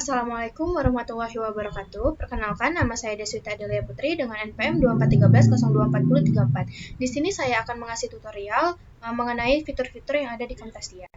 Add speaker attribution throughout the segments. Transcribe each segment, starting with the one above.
Speaker 1: Assalamualaikum warahmatullahi wabarakatuh. Perkenalkan, nama saya Deswita Adelia Putri dengan NPM 2413024034. Di sini saya akan mengasih tutorial mengenai fitur-fitur yang ada di Camtasia.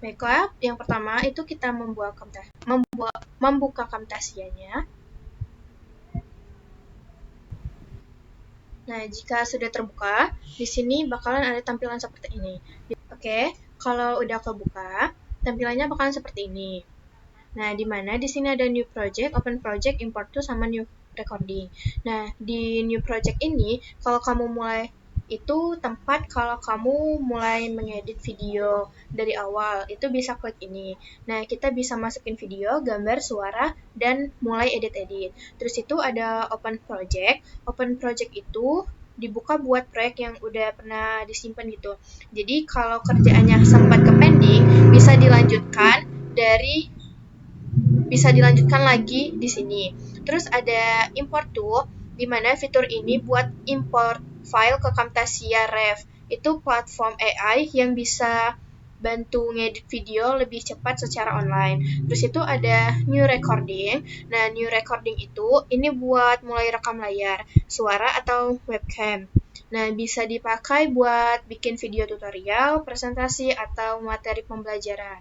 Speaker 1: Baiklah, yang pertama itu kita membuka Camtasianya. Nah, jika sudah terbuka, di sini bakalan ada tampilan seperti ini. Oke, kalau udah kebuka, tampilannya bakalan seperti ini. Nah, di mana di sini ada new project, open project, import to, sama new recording. Nah, di new project ini, kalau kamu mulai itu tempat kalau kamu mulai mengedit video dari awal, itu bisa klik ini. Nah, kita bisa masukin video, gambar, suara, dan mulai edit-edit. Terus itu ada open project. Open project itu dibuka buat proyek yang udah pernah disimpan gitu. Jadi, kalau kerjaannya sempat ke pending, bisa dilanjutkan lagi di sini. Terus ada import to, di mana fitur ini buat import file ke Camtasia Ref. Itu platform AI yang bisa bantu ngedit video lebih cepat secara online. Terus itu ada new recording. Nah, new recording itu ini buat mulai rekam layar, suara atau webcam. Nah, bisa dipakai buat bikin video tutorial, presentasi, atau materi pembelajaran.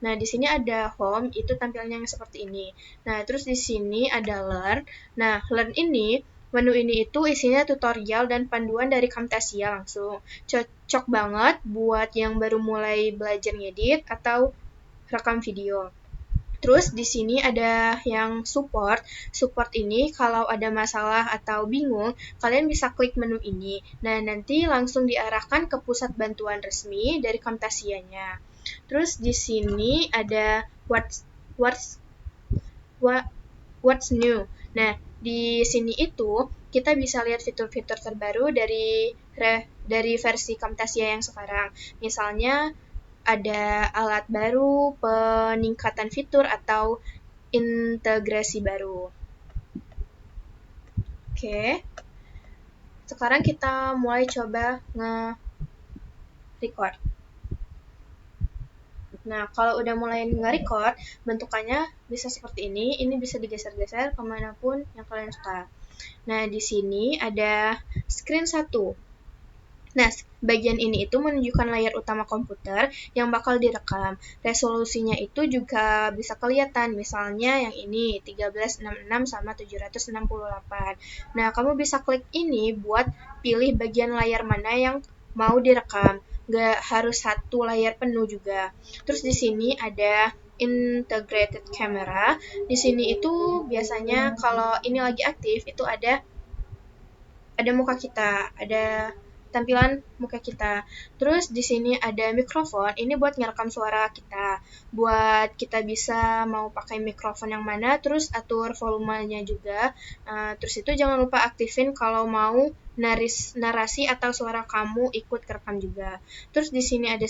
Speaker 1: Nah, di sini ada home, itu tampilannya yang seperti ini. Nah, terus di sini ada learn. Nah, learn ini, menu ini itu isinya tutorial dan panduan dari Camtasia langsung. Cocok banget buat yang baru mulai belajar ngedit atau rekam video. Terus di sini ada yang support. Support ini kalau ada masalah atau bingung, kalian bisa klik menu ini. Nah, nanti langsung diarahkan ke pusat bantuan resmi dari Camtasianya. Terus di sini ada what's new. Nah, di sini itu kita bisa lihat fitur-fitur terbaru dari versi Camtasia yang sekarang. Misalnya ada alat baru, peningkatan fitur, atau integrasi baru. Oke. Sekarang kita mulai coba nge-record. Nah, kalau udah mulai nge-record, bentukannya bisa seperti ini. Ini bisa digeser-geser kemanapun yang kalian suka. Nah, di sini ada screen 1. Nah, bagian ini itu menunjukkan layar utama komputer yang bakal direkam. Resolusinya itu juga bisa kelihatan, misalnya yang ini 1366 sama 768. Nah, kamu bisa klik ini buat pilih bagian layar mana yang mau direkam. Nggak harus satu layar penuh juga. Terus di sini ada integrated camera. Di sini itu biasanya kalau ini lagi aktif itu ada muka kita, ada tampilan muka kita. Terus di sini ada mikrofon, ini buat ngerekam suara kita. Buat kita bisa mau pakai mikrofon yang mana, terus atur volumenya juga. Terus itu jangan lupa aktifin kalau mau narasi atau suara kamu ikut kerekam juga. Terus di sini ada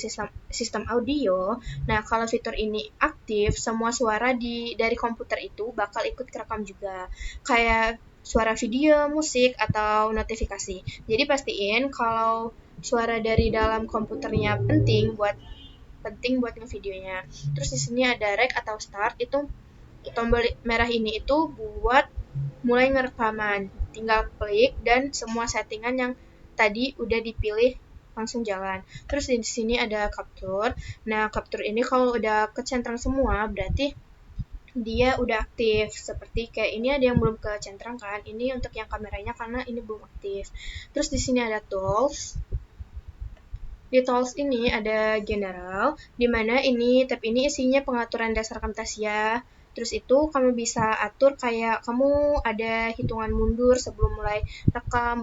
Speaker 1: sistem audio. Nah, kalau fitur ini aktif, semua suara dari komputer itu bakal ikut kerekam juga. Kayak suara video, musik, atau notifikasi. Jadi pastiin kalau suara dari dalam komputernya penting buat ngevideonya. Terus di sini ada rec atau start, itu tombol merah ini itu buat mulai ngerekaman. Tinggal klik dan semua settingan yang tadi udah dipilih langsung jalan. Terus di sini ada capture. Nah, capture ini kalau udah kecentrang semua berarti dia udah aktif. Seperti kayak ini ada yang belum kecentrang kan. Ini untuk yang kameranya karena ini belum aktif. Terus di sini ada tools. Di tools ini ada general, di mana tab ini isinya pengaturan dasar Camtasia. Terus itu kamu bisa atur kayak kamu ada hitungan mundur sebelum mulai rekam,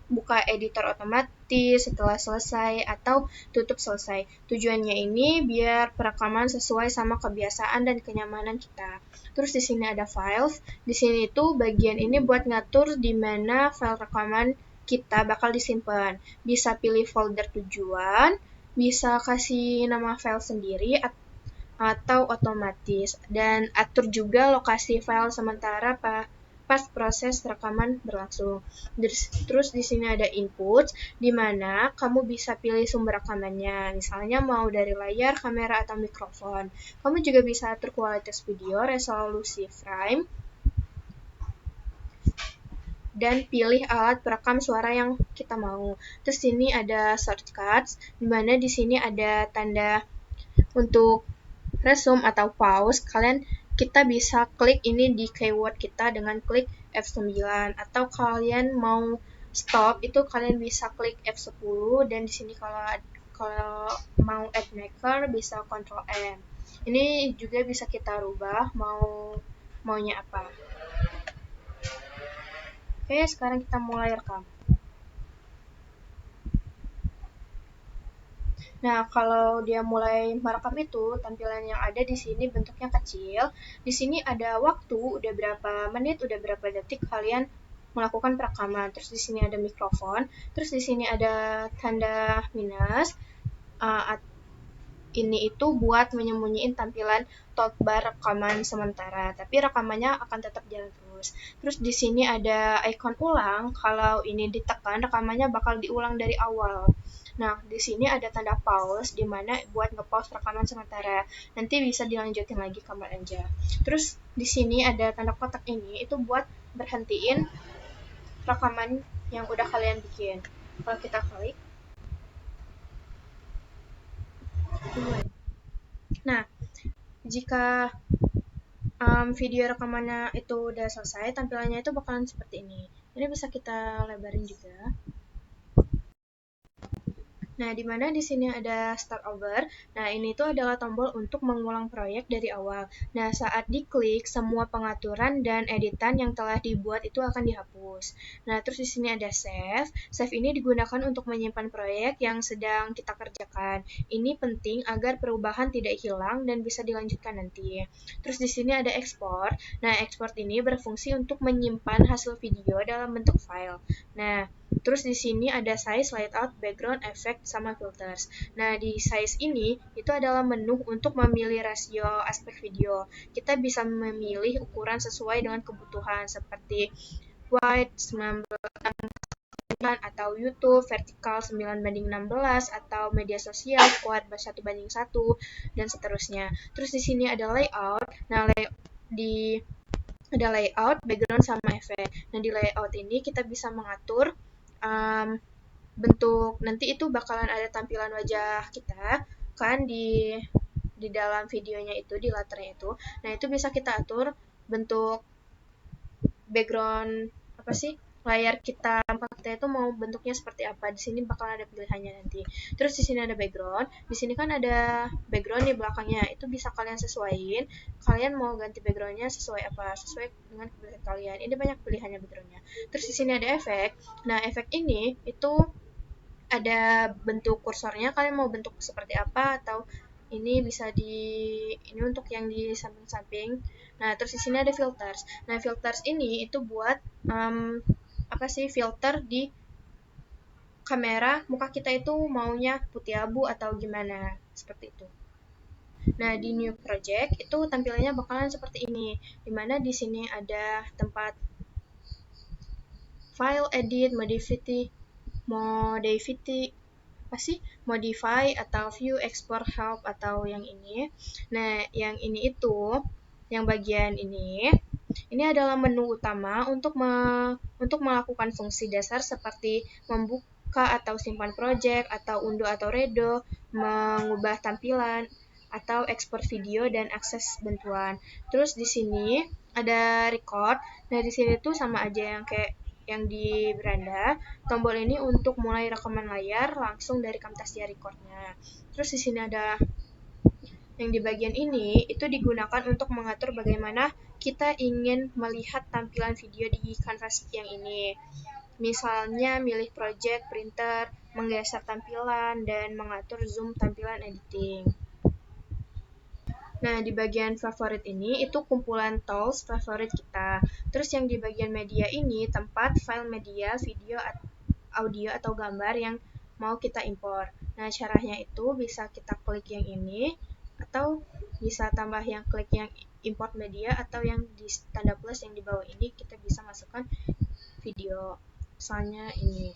Speaker 1: buka editor otomatis setelah selesai, atau tutup selesai. Tujuannya ini biar perekaman sesuai sama kebiasaan dan kenyamanan kita. Terus di sini ada files. Di sini itu bagian ini buat ngatur di mana file rekaman kita bakal disimpan. Bisa pilih folder tujuan, bisa kasih nama file sendiri atau otomatis, dan atur juga lokasi file sementara pas proses rekaman berlangsung. Terus di sini ada input, di mana kamu bisa pilih sumber rekamannya. Misalnya mau dari layar, kamera, atau mikrofon. Kamu juga bisa atur kualitas video, resolusi frame, dan pilih alat perekam suara yang kita mau. Terus sini ada shortcuts, di mana di sini ada tanda untuk resume atau pause. Kita bisa klik ini di keyword kita dengan klik F9, atau kalian mau stop itu kalian bisa klik F10, dan di sini kalau mau add maker bisa Ctrl M. Ini juga bisa kita rubah maunya apa. Oke, sekarang kita mulai rekam. Nah, kalau dia mulai merekam itu, tampilan yang ada di sini bentuknya kecil. Di sini ada waktu, udah berapa menit, udah berapa detik kalian melakukan perekaman. Terus di sini ada mikrofon. Terus di sini ada tanda minus. Ini itu buat menyembunyiin tampilan toolbar rekaman sementara, tapi rekamannya akan tetap jalan terus. Terus di sini ada ikon ulang, kalau ini ditekan rekamannya bakal diulang dari awal. Nah, di sini ada tanda pause, di mana buat nge-pause rekaman sementara. Nanti bisa dilanjutin lagi kapan aja. Terus di sini ada tanda kotak ini, itu buat berhentiin rekaman yang udah kalian bikin. Kalau kita klik, nah, jika video rekamannya itu udah selesai, tampilannya itu bakalan seperti ini. Ini bisa kita lebarin juga. Nah, di mana di sini ada start over. Nah, ini tuh adalah tombol untuk mengulang proyek dari awal. Nah, saat diklik, semua pengaturan dan editan yang telah dibuat itu akan dihapus. Nah, terus di sini ada save. Save ini digunakan untuk menyimpan proyek yang sedang kita kerjakan. Ini penting agar perubahan tidak hilang dan bisa dilanjutkan nanti. Terus di sini ada export. Nah, export ini berfungsi untuk menyimpan hasil video dalam bentuk file. Nah, terus di sini ada size, layout, background, effect, sama filters. Nah, di size ini itu adalah menu untuk memilih rasio aspek video. Kita bisa memilih ukuran sesuai dengan kebutuhan seperti wide 19 atau YouTube vertikal 9:16 atau media sosial quad 1:1 dan seterusnya. Terus di sini ada layout. Nah, ada layout, background, sama efek. Nah, di layout ini kita bisa mengatur bentuk, nanti itu bakalan ada tampilan wajah kita kan di dalam videonya itu, di latarnya itu. Nah, itu bisa kita atur bentuk background apa sih, layar kita itu mau bentuknya seperti apa. Di sini bakal ada pilihannya nanti. Terus di sini ada background. Di sini kan ada background di belakangnya. Itu bisa kalian sesuaiin. Kalian mau ganti backgroundnya sesuai apa? Sesuai dengan kebutuhan kalian. Ini banyak pilihannya backgroundnya. Terus di sini ada efek. Nah, efek ini itu ada bentuk kursornya. Kalian mau bentuk seperti apa, atau ini bisa ini untuk yang di samping-samping. Nah, terus di sini ada filters. Nah, filters ini itu buat filter di kamera muka kita itu maunya putih abu atau gimana, seperti itu. Nah, di new project itu tampilannya bakalan seperti ini, dimana di sini ada tempat file, edit, modify atau view, export, help, atau yang ini. Nah, yang ini itu, yang bagian ini adalah menu utama untuk melakukan fungsi dasar seperti membuka atau simpan project, atau undo atau redo, mengubah tampilan, atau ekspor video dan akses bantuan. Terus di sini ada record. Nah, di sini tuh sama aja yang kayak yang di beranda. Tombol ini untuk mulai rekaman layar langsung dari Camtasia Record-nya. Terus di sini ada yang di bagian ini itu digunakan untuk mengatur bagaimana kita ingin melihat tampilan video di kanvas yang ini. Misalnya milih project, printer, menggeser tampilan, dan mengatur zoom tampilan editing. Nah, di bagian favorit ini itu kumpulan tools favorit kita. Terus yang di bagian media ini tempat file media, video, audio, atau gambar yang mau kita impor. Nah, caranya itu bisa kita klik yang ini, atau bisa tambah yang klik yang import media, atau yang di tanda plus yang di bawah ini kita bisa masukkan video. Misalnya ini.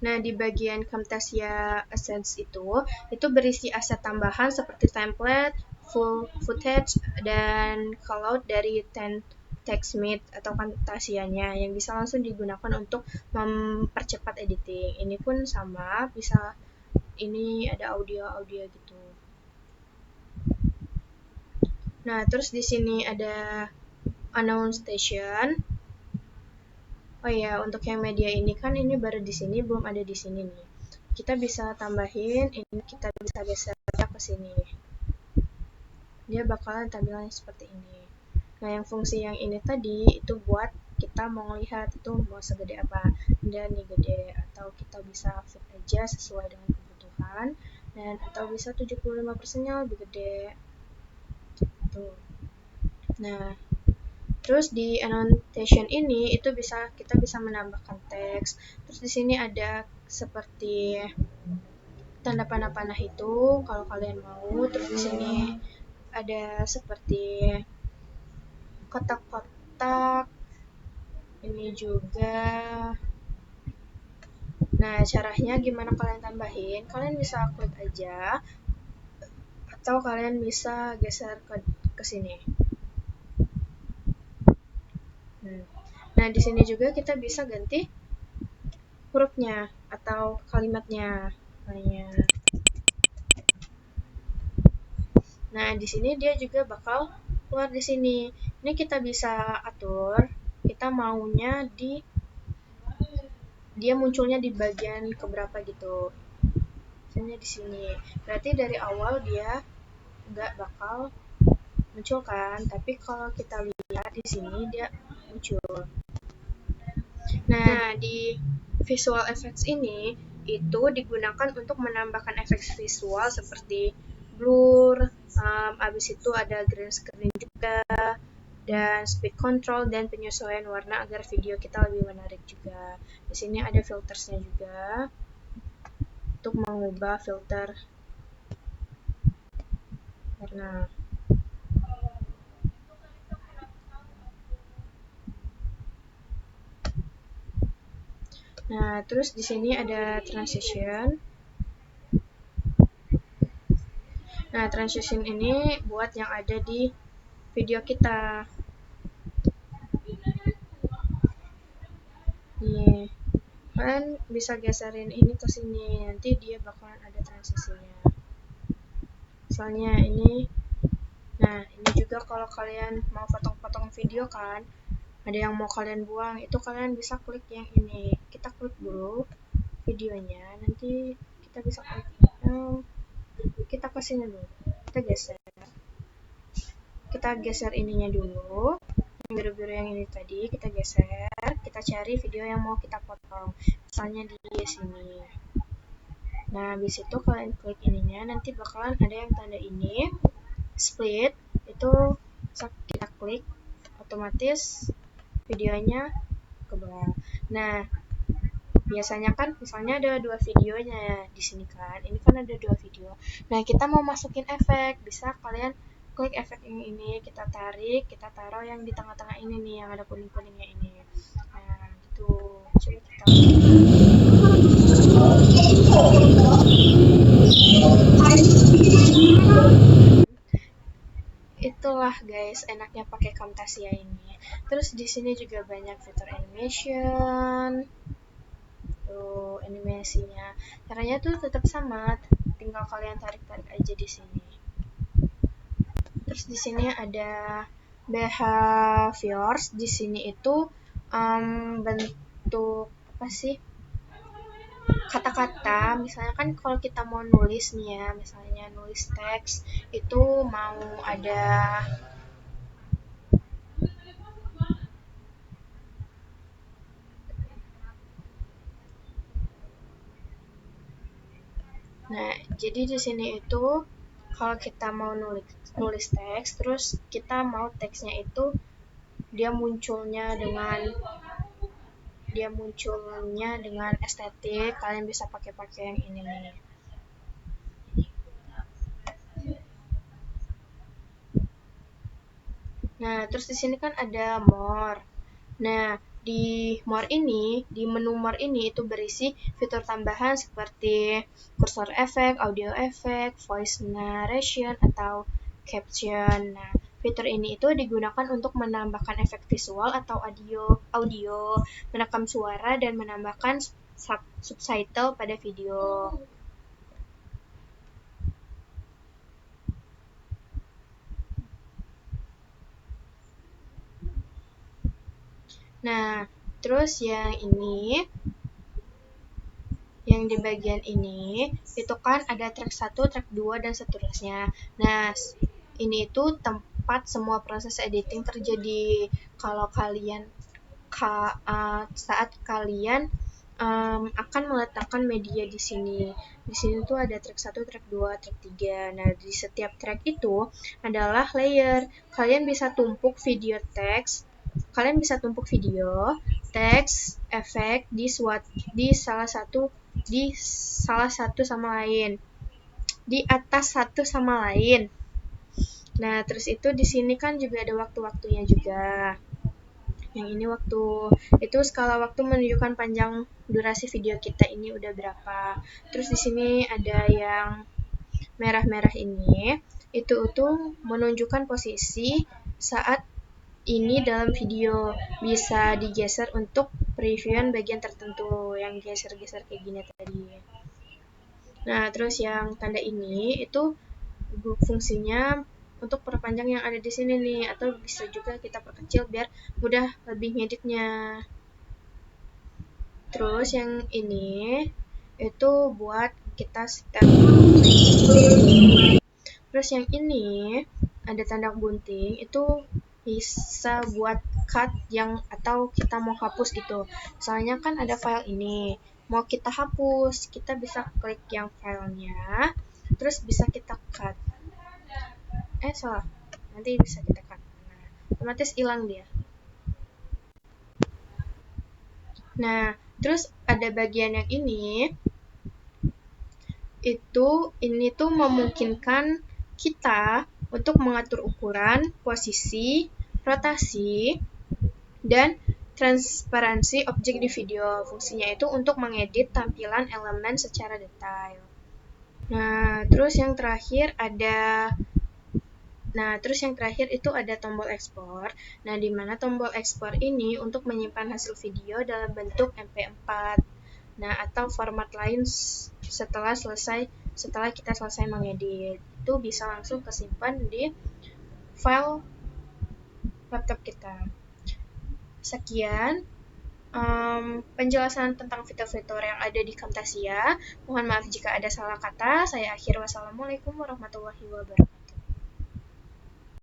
Speaker 1: Nah, di bagian Camtasia Essence itu berisi aset tambahan seperti template, full footage, dan callout dari TextMate atau Camtasianya yang bisa langsung digunakan untuk mempercepat editing. Ini pun sama, bisa ini ada audio gitu. Nah, terus di sini ada annotation. Oh iya, untuk yang media ini kan ini baru di sini, belum ada di sini nih. Kita bisa tambahin, ini kita bisa geser ke sini. Dia bakalan tampilannya seperti ini. Nah, yang fungsi yang ini tadi itu buat kita mau lihat itu mau segede apa. Dan ini gede, atau kita bisa fit aja sesuai dengan kebutuhan, dan atau bisa 75%-nya lebih gede. Tuh. Nah, terus di annotation ini itu kita bisa menambahkan teks. Terus di sini ada seperti tanda panah-panah itu kalau kalian mau. Terus di sini ada seperti kotak-kotak. Ini juga. Nah, caranya gimana kalian tambahin? Kalian bisa klik aja atau kalian bisa geser ke sini. Nah, di sini juga kita bisa ganti hurufnya atau kalimatnya. Nah, di sini dia juga bakal keluar di sini. Ini kita bisa atur, kita maunya dia munculnya di bagian keberapa gitu. Misalnya di sini. Berarti dari awal dia nggak bakal muncul kan, tapi kalau kita lihat di sini dia muncul. Nah, di visual effects ini itu digunakan untuk menambahkan efek visual seperti blur, abis itu ada green screen juga, dan speed control dan penyesuaian warna agar video kita lebih menarik juga. Di sini ada filtersnya juga untuk mengubah filter warna. Nah, terus di sini ada transition. Nah, transition ini buat yang ada di video kita. Nih, kalian bisa geserin ini ke sini, nanti dia bakalan ada transisinya. Misalnya ini, nah ini juga kalau kalian mau potong-potong video kan, ada yang mau kalian buang, itu kalian bisa klik yang ini. Kita klik dulu videonya, nanti kita bisa klik, kita kesini dulu, kita geser ininya dulu, yang biru-biru yang ini tadi kita geser, kita cari video yang mau kita potong, misalnya di sini. Nah, habis itu kalian klik ininya, nanti bakalan ada yang tanda ini, split, itu kita klik, otomatis videonya ke bawah. Nah, biasanya kan misalnya ada 2 videonya ya di sini kan. Ini kan ada 2 video. Nah, kita mau masukin efek, bisa kalian klik efek yang ini, kita tarik, kita taruh yang di tengah-tengah ini nih, yang ada kuning-kuningnya ini. Nah, gitu. Coba kita itulah guys enaknya pakai Camtasia ini. Terus di sini juga banyak fitur animation. Tuh animasinya. Caranya tuh tetap sama, tinggal kalian tarik-tarik aja di sini. Terus di sini ada behaviors. Di sini itu bentuk apa sih? Kata-kata, misalnya kan kalau kita mau nulis nih ya, misalnya nulis teks, itu mau ada Nah, jadi di sini itu kalau kita mau nulis teks, terus kita mau teksnya itu dia munculnya dengan dia munculnya dengan estetik, kalian bisa pakai yang ini nih. Nah, terus di sini kan ada more. Nah, di more ini, di menu more ini itu berisi fitur tambahan seperti cursor effect, audio effect, voice narration, atau caption. Nah, fitur ini itu digunakan untuk menambahkan efek visual atau audio, merekam suara, dan menambahkan subtitle pada video. Nah, terus yang ini, yang di bagian ini, itu kan ada track 1, track 2, dan seterusnya. Nah, ini itu tempat semua proses editing terjadi. Kalau kalian, saat kalian akan meletakkan media di sini. Di sini tuh ada track 1, track 2, track 3. Nah, di setiap track itu adalah layer. Kalian bisa tumpuk video teks, kalian bisa tumpuk video, teks, efek di salah satu sama lain. Di atas satu sama lain. Nah, terus itu di sini kan juga ada waktu-waktunya juga. Yang ini waktu, itu skala waktu menunjukkan panjang durasi video kita ini udah berapa. Terus di sini ada yang merah-merah ini, itu menunjukkan posisi saat ini dalam video, bisa digeser untuk previewan bagian tertentu yang geser-geser kayak gini tadi. Nah, terus yang tanda ini itu fungsinya untuk perpanjang yang ada di sini nih, atau bisa juga kita perkecil biar mudah lebih ngeditnya. Terus yang ini itu buat kita step. Terus yang ini ada tanda gunting, itu bisa buat cut yang atau kita mau hapus gitu. Soalnya kan ada file ini, mau kita hapus, kita bisa klik yang filenya, terus bisa kita cut. Salah, nanti bisa kita cut. Nah, otomatis hilang dia. Nah, terus ada bagian yang ini tuh memungkinkan kita untuk mengatur ukuran, posisi, rotasi, dan transparansi objek di video. Fungsinya itu untuk mengedit tampilan elemen secara detail. Nah, terus yang terakhir itu ada tombol ekspor. Nah, di mana tombol ekspor ini untuk menyimpan hasil video dalam bentuk MP4. Nah, atau format lain setelah kita selesai mengedit. Itu bisa langsung kesimpan di file laptop kita. Sekian penjelasan tentang fitur-fitur yang ada di Camtasia. Mohon maaf jika ada salah kata. Saya akhir. Wassalamualaikum warahmatullahi wabarakatuh.